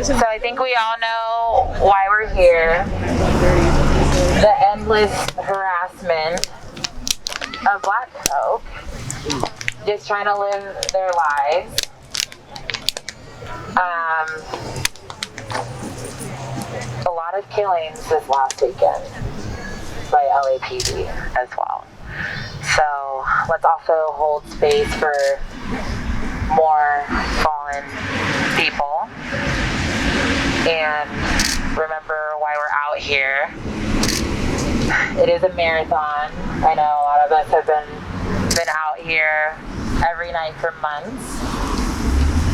So I think we all know why we're here. The endless harassment of Black folk just trying to live their lives. A lot of killings this last weekend by LAPD as well. So let's also hold space for more fallen people and remember why we're out here. It is a marathon. I know a lot of us have been out here every night for months.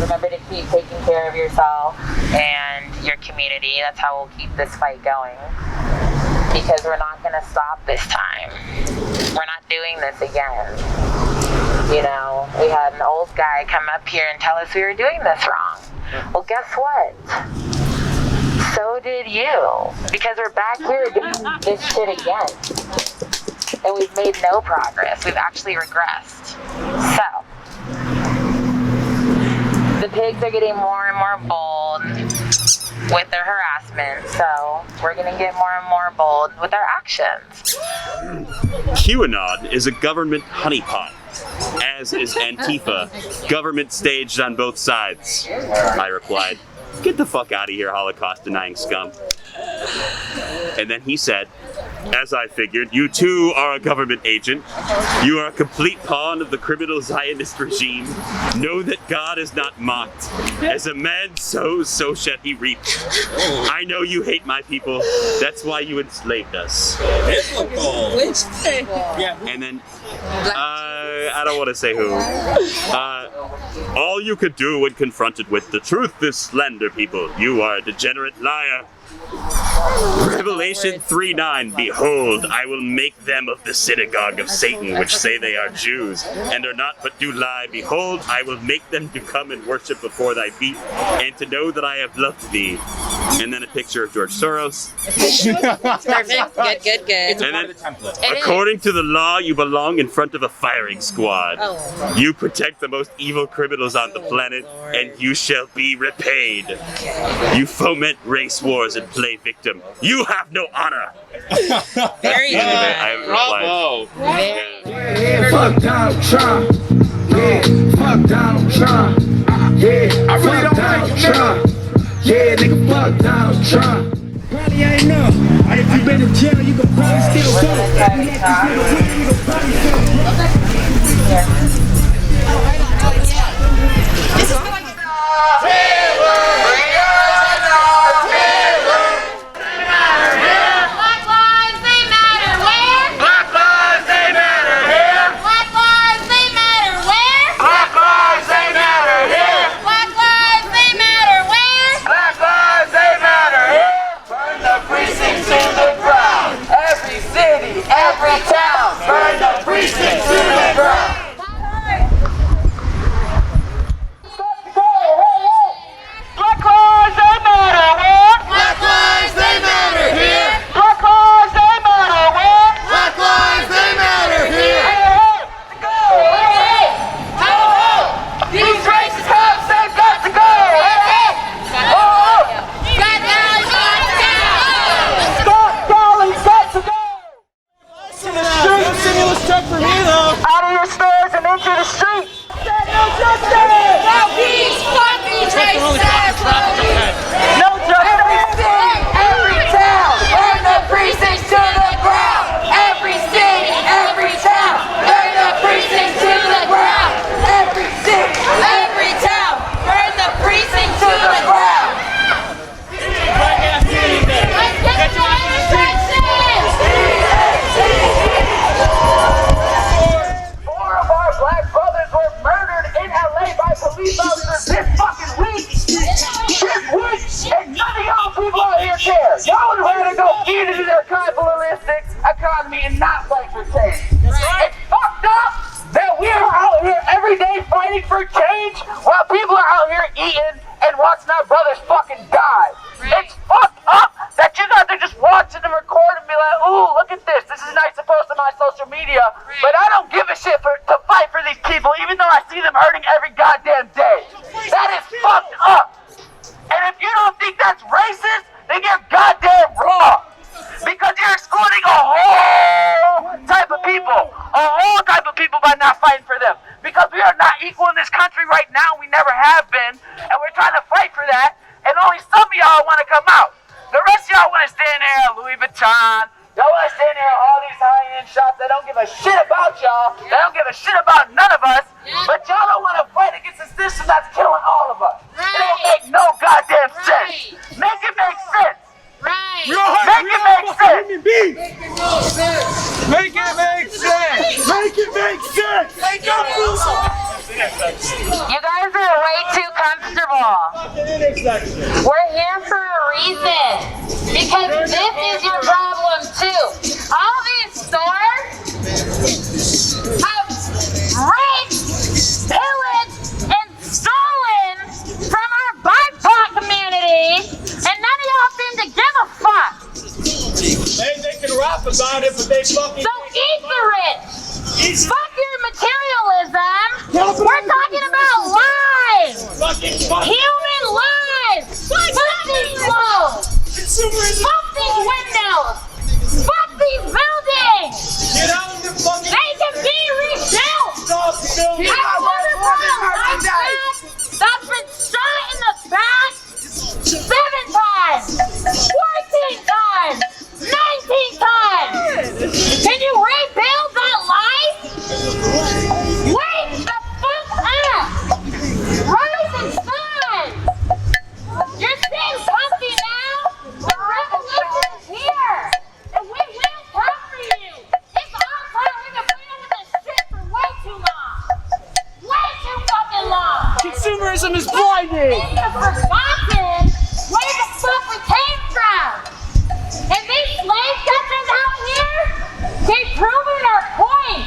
Remember to keep taking care of yourself and your community. That's how we'll keep this fight going. Because we're not going to stop this time. We're not doing this again. You know, we had an old guy come up here and tell us we were doing this wrong. Well, guess what? So did you. Because we're back here doing this shit again. And we've made no progress. We've actually regressed. So, the pigs are getting more and more bold with their harassment, so we're gonna get more and more bold with our actions. QAnon is a government honeypot, as is Antifa, government staged on both sides. I replied, "Get the fuck out of here, Holocaust-denying scum." And then he said, "As I figured, you too are a government agent. You are a complete pawn of the criminal Zionist regime. Know that God is not mocked. As a man sows, so shall he reap. I know you hate my people. That's why you enslaved us." And then, I don't want to say who. "All you could do when confronted with the truth is slander people. You are a degenerate liar. Revelation 3:9, behold, I will make them of the synagogue of Satan, which say they are Jews, and are not but do lie. Behold, I will make them to come and worship before thy feet, and to know that I have loved thee." And then a picture of George Soros. Perfect. Good. It's and then, according to the law, you belong in front of a firing squad. Oh. You protect the most evil criminals on the planet, and you shall be repaid. You foment race wars and play victim. You have no honor. Very good. I haven't replied. Yeah, fuck Donald Trump. Yeah, fuck Donald Trump. Yeah, I really don't like Trump. Yeah, nigga, fuck Donald Trump. Probably ain't know. If you been in jail, you can probably still economy and not fight for change. It's fucked up that we are out here every day fighting for change while people are out here eating and watching our brothers fucking die. It's fucked up that you got to just watch it and record and be like, ooh, look at this. This is nice to post on my social media, but I don't give a shit to fight for these people even though I see them hurting every goddamn day. That is fucked up. And if you don't time. Y'all wanna stand here at all these high-end shops that don't give a shit about y'all. They don't give a shit about none of us. But y'all don't wanna fight against a system that's killing all of us. It don't make no goddamn sense. Make it make sense. Right. Make it make sense. Make it make sense. Make it make sense. You guys are way too comfortable. We're here for a reason. Because this is your problem too. All these stores have raped, pillaged, and stolen from our BIPOC community, and none of y'all seem to give a fuck. They can rap about it, but they fucking. So eat the rich. Fuck your materialism. We're talking about lives. Human lives. Fuck these clothes. Fuck these windows. Fuck these buildings. Get out of the fucking. They can be rebuilt. Stop building. I never bought a that's been shot in the back 7 times, 14 times, 19 times. Can you rebuild that life? Wake the fuck up. Rise and shine. You're seeing something now. The revolution is here. And we will come for you. It's our time. We've been putting up with this shit for way too long. Way too fucking long. Consumerism is blinding. We've forgotten where the fuck we came from. And these slave catchers out here, they've proven our point.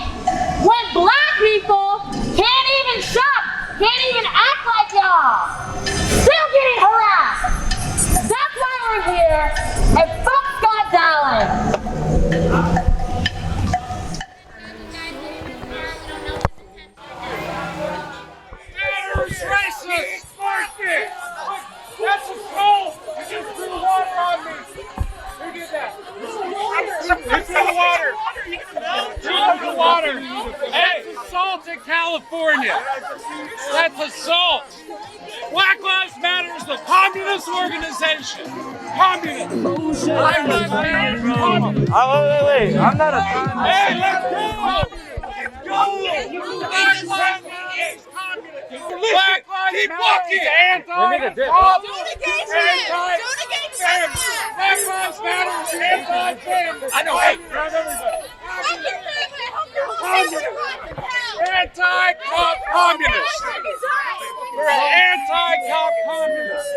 When black people can't even shop, can't even act like y'all, still getting harassed. That's why we're here. And fuck Scott Dowling. Racist. That's a troll. You just threw water on me. Who did that? Who threw the water? Who threw the water? Hey, that's assault in California. That's assault. Black Lives Matter is the communist organization. Communist. Black Lives Matter is communist. Oh, wait. I'm not a Hey, let's go. Black Lives Matter is communist. Black Lives Matter is anti-communist. Black Lives Matter is anti-family. I know. Hey, grab everybody. Anti-cop communist. We're anti-cop communist.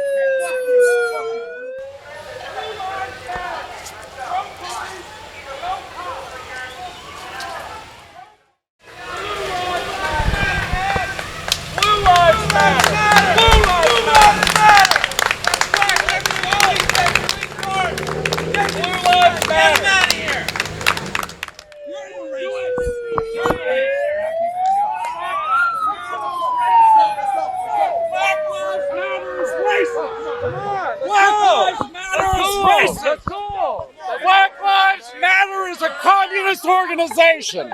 Blue lives matter. Blue lives matter. Blue lives matter. Get out of here. Black Lives Matter is racist. Black Lives Matter is racist. Black Lives Matter is a communist organization.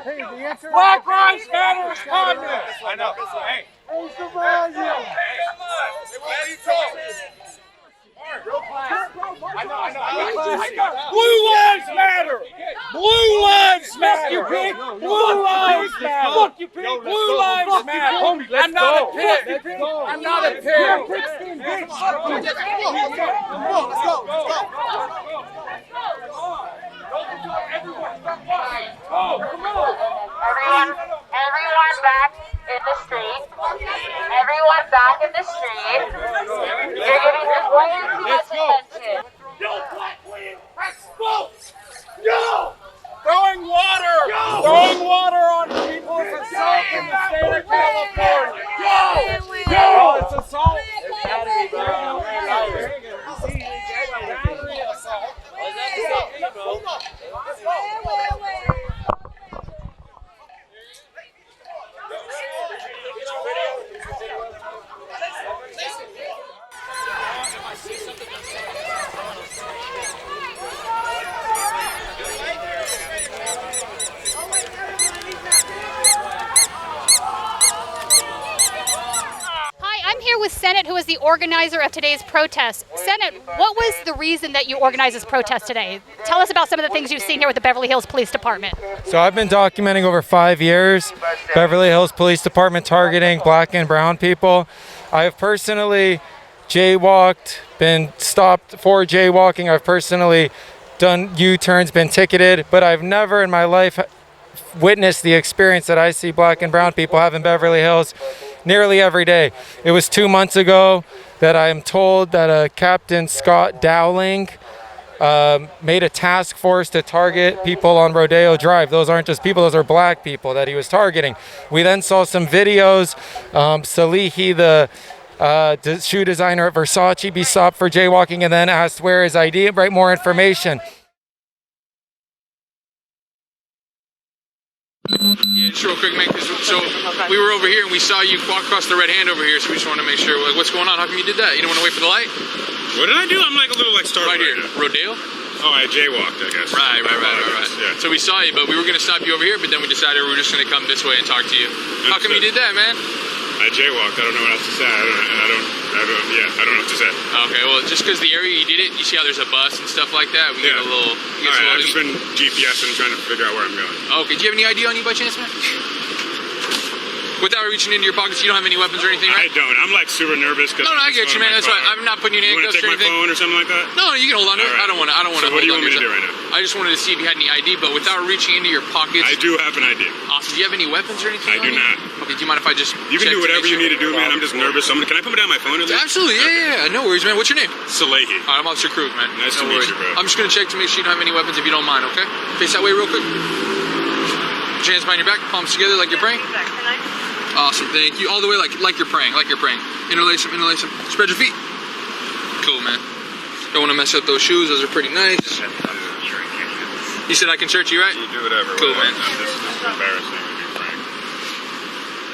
Black Lives Matter is communist. I know. Hey. Who's the value? Hey, what are you talking? I know. Blue lives matter. Blue lives matter. Blue lives matter. Look, you pig. Blue lives matter. I'm not a pig. I'm not a pig. Let's Everyone back in the street. Everyone back in the street. You're giving this way too much attention. No black queen has smoked. No. Throwing water on people is assault in the state of California. No, it's assault. It's battery assault. Hi, I'm here with Senate, who is the organizer of today's protest. Senate, what was the reason that you organized this protest today? Tell us about some of the things you've seen here with the Beverly Hills Police Department. So I've been documenting over 5 years Beverly Hills Police Department targeting black and brown people. I have personally jaywalked, been stopped for jaywalking. I've personally done U-turns, been ticketed, but I've never in my life witnessed the experience that I see black and brown people have in Beverly Hills nearly every day. It was 2 months ago that I am told that Captain Scott Dowling made a task force to target people on Rodeo Drive. Those aren't just people, those are black people that he was targeting. We then saw some videos. Salehe, the shoe designer at Versace, be stopped for jaywalking and then asked where his ID and write more information. Yeah, just real quick, man. So we were over here and we saw you walk across the red hand over here, so we just want to make sure, like, what's going on? How come you did that? You don't want to wait for the light? What did I do? I'm like a little like startled. Right here, Rodeo. Oh, I jaywalked, I guess. Right. Yeah. So we saw you, but we were gonna stop you over here, but then we decided we were just gonna come this way and talk to you. How come you did that, man? I jaywalked. I don't know what else to say. I don't know what to say. Okay, well, just because the area you did it, you see how there's a bus and stuff like that. We get a little. Alright, I've just been GPSing, trying to figure out where I'm going. Okay, do you have any ID on you by chance, man? Without reaching into your pockets, you don't have any weapons or anything, right? I don't. I'm like super nervous because. No, I get you, man. That's why I'm not putting you in handcuffs or anything. You want to take my phone or something like that? No, you can hold on to it. Right. I don't want to. So what do you want me to do right now? I just wanted to see if you had any ID, but without reaching into your pockets. I do have an ID. Awesome. Do you have any weapons or anything? I do not. Okay. Do you mind if I just? You can do whatever you need to do, man. I'm just nervous. Can I put down my phone at least? Absolutely. Yeah. No worries, man. What's your name? Salehe. All right, I'm Officer Krug, man. Nice to meet you, bro. I'm just gonna check to make sure you don't have any weapons if you don't mind. Okay. Face that way real quick. Put your hands behind your back, palms together like you're praying. Awesome, thank you. All the way like you're praying, Interlace them. Spread your feet. Cool, man. Don't want to mess up those shoes. Those are pretty nice. You said I can search you, right? You do whatever. Cool, man. This is embarrassing to be frank.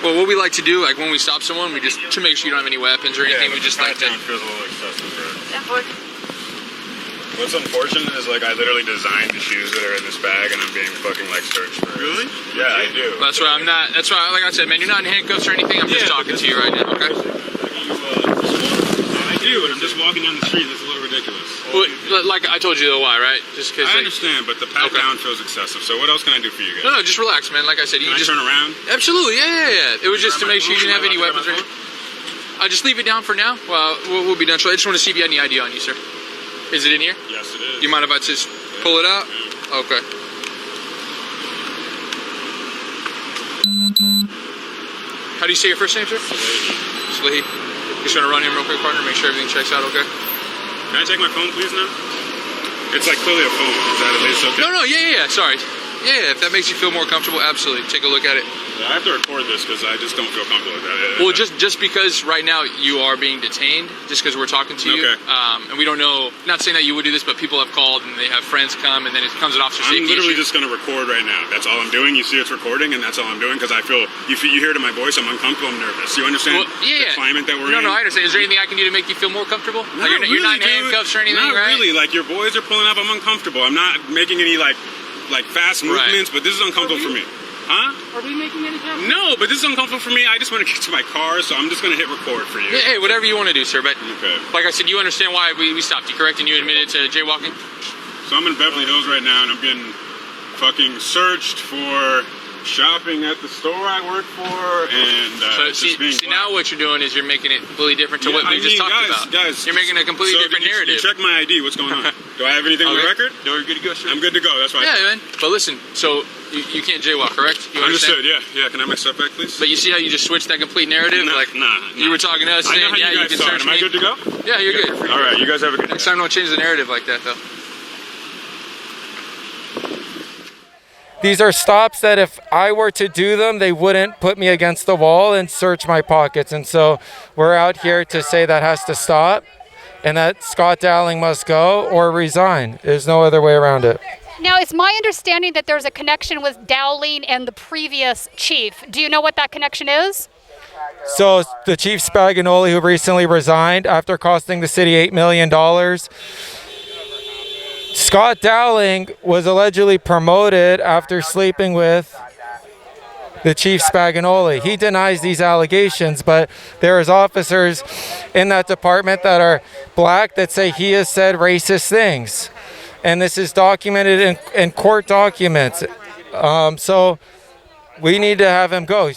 Well, what we like to do, like when we stop someone, we just, to make sure you don't have any weapons or anything, we just like to... feels a little excessive, right? What's unfortunate is like I literally designed the shoes that are in this bag and I'm being fucking like searched for. Really? Yeah, I do. That's why I'm not, like I said, man, you're not in handcuffs or anything, I'm just talking to you right now, okay? I do, but I'm just walking down the street, that's a little ridiculous. Well, like I told you though, why, right? Just because I understand, but the pat down feels excessive, so what else can I do for you guys? No, just relax, man, like I said. Can I turn around? Absolutely, yeah. It was just to make sure you didn't have any weapons or anything. I'll just leave it down for now. Well, we'll be done. So I just want to see if you had any ID on you, sir. Is it in here? Yes, it is. Do you mind if I just pull it out? Yeah. Okay. How do you say your first name, sir? Salehe. Just gonna run him real quick, partner, make sure everything checks out, okay? Can I take my phone, please, now? It's like clearly a phone. Is that at least okay? No, yeah, sorry. Yeah, if that makes you feel more comfortable, absolutely. Take a look at it. I have to record this because I just don't feel comfortable with that. Well, just because right now you are being detained, just because we're talking to you, okay. And we don't know, not saying that you would do this, but people have called and they have friends come, and then it comes an officer safety I'm literally issue. just going to record right now. That's all I'm doing. You see it's recording, and that's all I'm doing because I feel, you hear it in my voice, I'm uncomfortable, I'm nervous. You understand the climate that we're in? No, I understand. Is there anything I can do to make you feel more comfortable? Like you're not in handcuffs or anything, not right? really. Like your boys are pulling up, I'm uncomfortable. I'm not making any like fast movements, but this is uncomfortable for me. Huh? Are we making any comments? No, but this is uncomfortable for me. I just want to get to my car, so I'm just going to hit record for you. Yeah, hey, whatever you want to do, sir. But okay. Like I said, you understand why we stopped you, correct? And you admitted to jaywalking? So I'm in Beverly Hills right now, and I'm getting fucking searched for shopping at the store I work for, and see now what you're doing is you're making it completely different to what we just talked about. Guys, you're making a completely different narrative. You check my ID. What's going on? Do I have anything on the record? No, you're good to go, sir. I'm good to go. That's why. Yeah, man. But listen, so you can't jaywalk, correct? You understood? Yeah. Can I have my stuff back, please? But you see how you just switched that complete narrative? Nah. You were talking to us saying, I know how you guys thought. Am I good to go? Yeah, you're good. All right. You guys have a good day. Next time, don't change the narrative like that, though. These are stops that if I were to do them, they wouldn't put me against the wall and search my pockets. And so we're out here to say that has to stop and that Scott Dowling must go or resign. There's no other way around it. Now, it's my understanding that there's a connection with Dowling and the previous chief. Do you know what that connection is? So the Chief Spaganoli, who recently resigned after costing the city $8 million, Scott Dowling was allegedly promoted after sleeping with the Chief Spagnoli. He denies these allegations, but there is officers in that department that are black that say he has said racist things. And this is documented in court documents. So we need to have him go.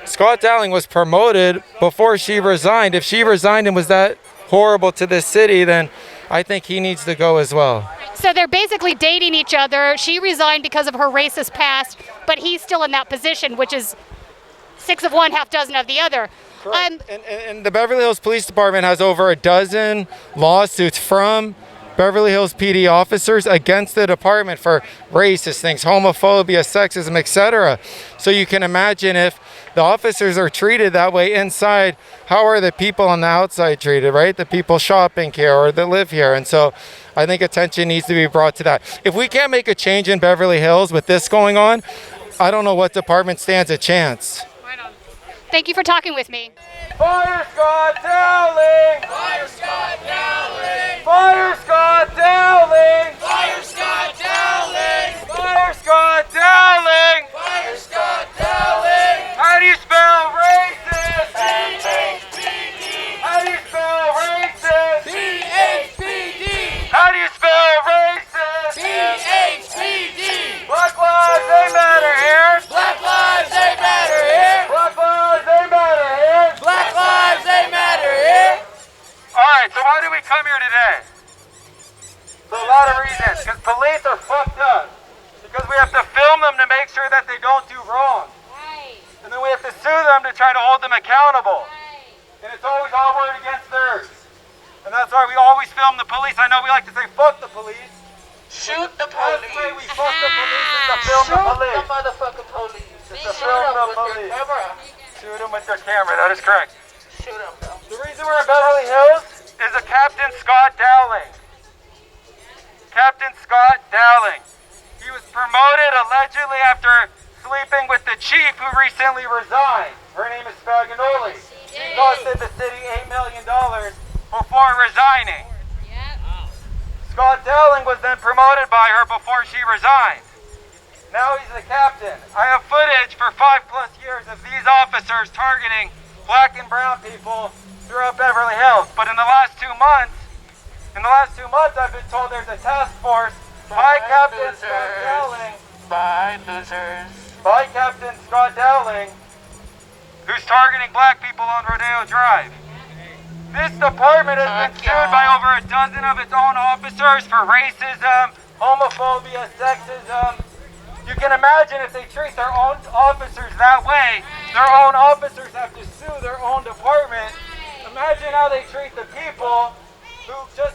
Scott Dowling was promoted before she resigned. If she resigned and was that horrible to this city, then I think he needs to go as well. So they're basically dating each other. She resigned because of her racist past, but he's still in that position, which is 6 of one, half dozen of the other. And the Beverly Hills Police Department has over a dozen lawsuits from Beverly Hills PD officers against the department for racist things, homophobia, sexism, etc. So you can imagine if the officers are treated that way inside, how are the people on the outside treated, right? The people shopping here or that live here. And so I think attention needs to be brought to that. If we can't make a change in Beverly Hills with this going on, I don't know what department stands a chance. Thank you for talking with me. Fire Scott Dowling! Fire Scott Dowling! Fire Scott Dowling! Fire Scott Dowling! Fire Scott Dowling! Fire Scott Dowling! How do you spell racist? B-H-B-D! How do you spell racist? B-H-B-D! How do you spell racist? B-H-B-D! Black lives, they matter here! Black lives, they matter here! Black lives, they matter here! Black lives, they matter here! Alright, so why did we come here today? For a lot of reasons. Because police are fucked up. Because we have to film them to make sure that they don't do wrong. Right. And then we have to sue them to try to hold them accountable. Right. And it's always our word against theirs. And that's why we always film the police. I know we like to say fuck the police. Shoot the police. That's the way we fuck the police is to film the police. Shoot the motherfucking police. It's to film the police. Shoot them with their camera. That is correct. Shoot them. The reason we're in Beverly Hills is a Captain Scott Dowling. Captain Scott Dowling. He was promoted allegedly after sleeping with the chief who recently resigned. Her name is Spagnoli. She costed the city $8 million before resigning. Scott Dowling was then promoted by her before she resigned. Now he's the captain. I have footage for 5+ years of these officers targeting black and brown people throughout Beverly Hills. But in the last 2 months, I've been told there's a task force by Captain Scott Dowling. By Captain Scott Dowling, who's targeting black people on Rodeo Drive. This department has been sued by over a dozen of its own officers for racism, homophobia, sexism. You can imagine if they treat their own officers that way, their own officers have to sue their own department. Imagine how they treat the people who just